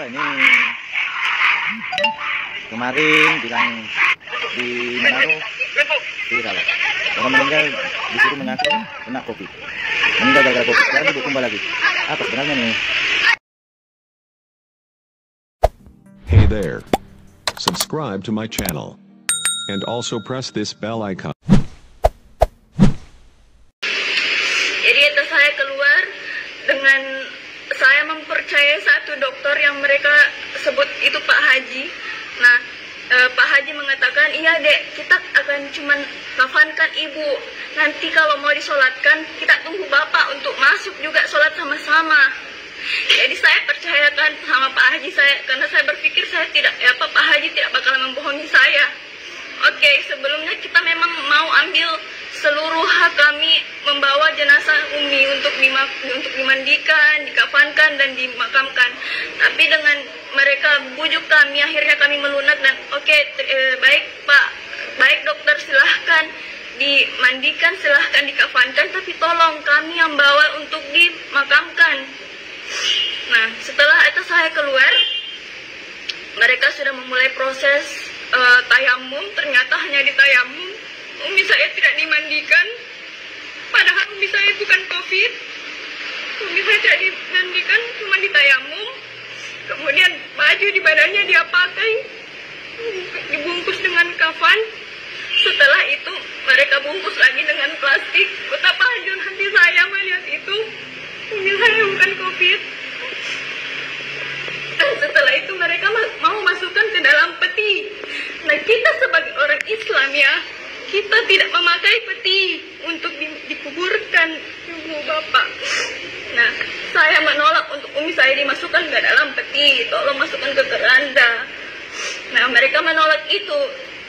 Pak, ini kemarin bilang di Manado viral, orang meninggal disuruh mengaku kena COVID, meninggal gara-gara COVID. Sekarang ibu kembali lagi. Apa sebenarnya nih? Hey there, subscribe to my channel and also press this bell icon. Jadi itu saya keluar dengan saya mempercayai satu dokter yang mereka sebut itu Pak Haji. Nah, Pak Haji mengatakan, iya dek, kita akan cuman kafankan ibu. Nanti kalau mau disolatkan, kita tunggu bapak untuk masuk juga solat sama-sama. Jadi saya percayakan sama Pak Haji saya, karena saya berpikir Pak Haji tidak bakal membohongi saya. Oke, sebelumnya kita memang mau ambil seluruh hak kami membawa jenazah Umi untuk dimandikan, dikafankan dan dimakamkan. Tapi dengan mereka bujuk kami, akhirnya kami melunak dan baik Pak, baik dokter, silahkan dimandikan, silahkan dikafankan, tapi tolong kami yang bawa untuk dimakamkan. Nah, setelah itu saya keluar, mereka sudah memulai proses tayamum. Ternyata hanya di tayamum, Umi saya tidak dimandikan, padahal Umi saya bukan COVID. Umi saya tidak dimandikan, cuma di tayamum. Kemudian baju di badannya dia pakai, dibungkus dengan kafan. Setelah itu mereka bungkus lagi dengan plastik. Betapa hancur hati saya melihat itu. Umi saya bukan COVID. Dan setelah itu mereka mau masukkan ke dalam peti. Nah, kita sebagai orang Islam ya, kita tidak memakai peti untuk dikuburkan ibu bapak. Nah, saya menolak untuk Umi saya dimasukkan ke dalam peti. Tolong masukkan ke keranda. Nah, mereka menolak itu.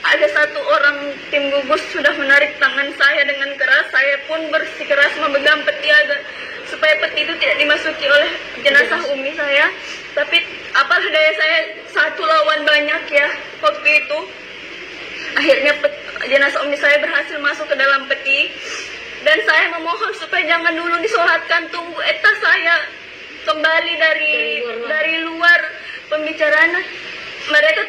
Ada satu orang tim gugus sudah menarik tangan saya dengan keras. Saya pun bersikeras memegang peti agar supaya peti itu tidak dimasuki oleh jenazah Umi saya. Tapi apalah daya saya, satu lawan banyak ya waktu itu. Akhirnya jenazah Umi saya berhasil masuk ke dalam peti. Dan saya memohon supaya jangan dulu disolatkan, tunggu saya kembali dari luar pembicaraan. Mereka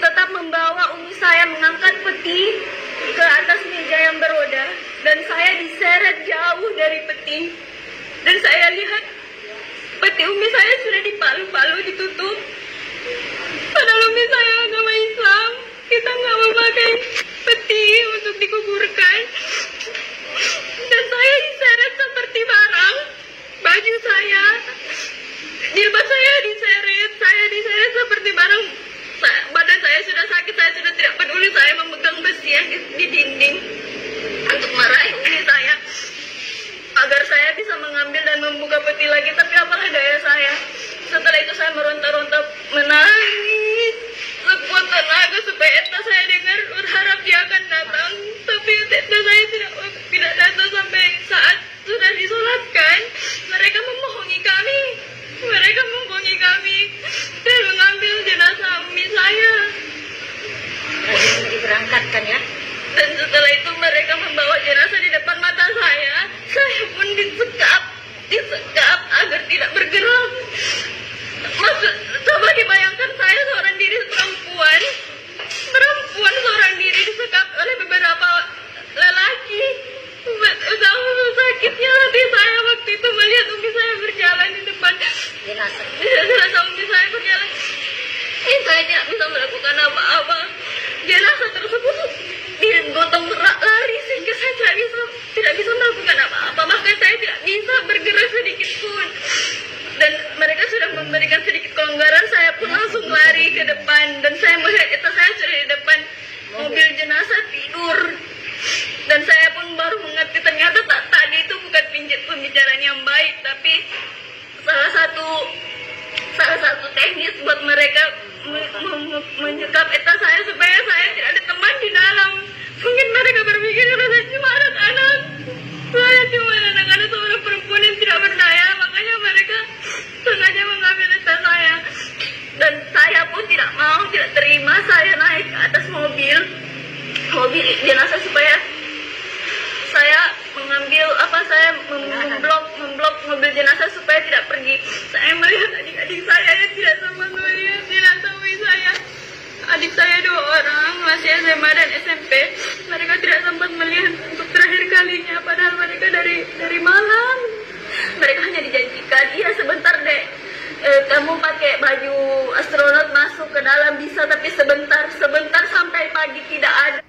tetap membawa Umi saya mengangkat peti ke atas meja yang beroda, dan saya diseret jauh dari peti. Dan saya lihat peti Umi saya sudah dipalu-palu, ditutup. Padahal Umi saya agama Islam, kita nggak memakai peti untuk dikuburkan. Dan saya diseret seperti barang. Baju saya, jilbab saya diseret seperti barang. Badan saya sudah sakit, saya sudah tidak peduli. Saya memegang besi yang di dinding untuk meraih Umi saya agar saya bisa mengambil dan membuka peti lagi. Tapi apalah daya saya. Setelah itu saya meronta-ronta, menangis sekuat tenaga supaya Eta saya dengar, berharap dia akan datang. Tapi Eta saya tidak datang sampai saat sudah disolatkan. Mereka membohongi kami dan mengambil jenazah Umi saya. Diberangkatkan ya. Dan setelah itu mereka membawa jenazah di depan mata saya. Saya pun disekap agar tidak bergerak. Coba dibayangkan, saya seorang diri perempuan seorang diri disekap oleh beberapa lelaki. Betapa sakitnya hati saya waktu itu melihat Umi saya berjalan di depan jenazah Umi saya berjalan. Saya tidak bisa melakukan apa-apa. Jenazah tersebut digotong lari sehingga saya tidak bisa melakukan apa-apa. Bahkan saya tidak bisa bergerak sedikit pun. Dan mereka sudah memberikan sedikit kelonggaran, saya pun langsung lari ke depan. Dan saya melihat itu saya sudah di depan mobil jenazah tidur. Dan saya pun baru mengerti ternyata tadi itu bukan pembicaraan yang baik, tapi salah satu teknis buat mereka menyekap Eta saya supaya saya tidak ada teman di dalam. Mungkin mereka berpikir kalau saya cuma anak-anak, seorang perempuan yang tidak berdaya, makanya mereka sengaja mengambil Eta saya. Dan saya pun tidak terima. Saya naik ke atas mobil jenazah supaya saya memblok mobil jenazah supaya tidak pergi. Saya melihat adik-adik saya yang dari malam. Mereka hanya dijanjikan, iya sebentar dek, kamu pakai baju astronot masuk ke dalam bisa, tapi sebentar sampai pagi tidak ada.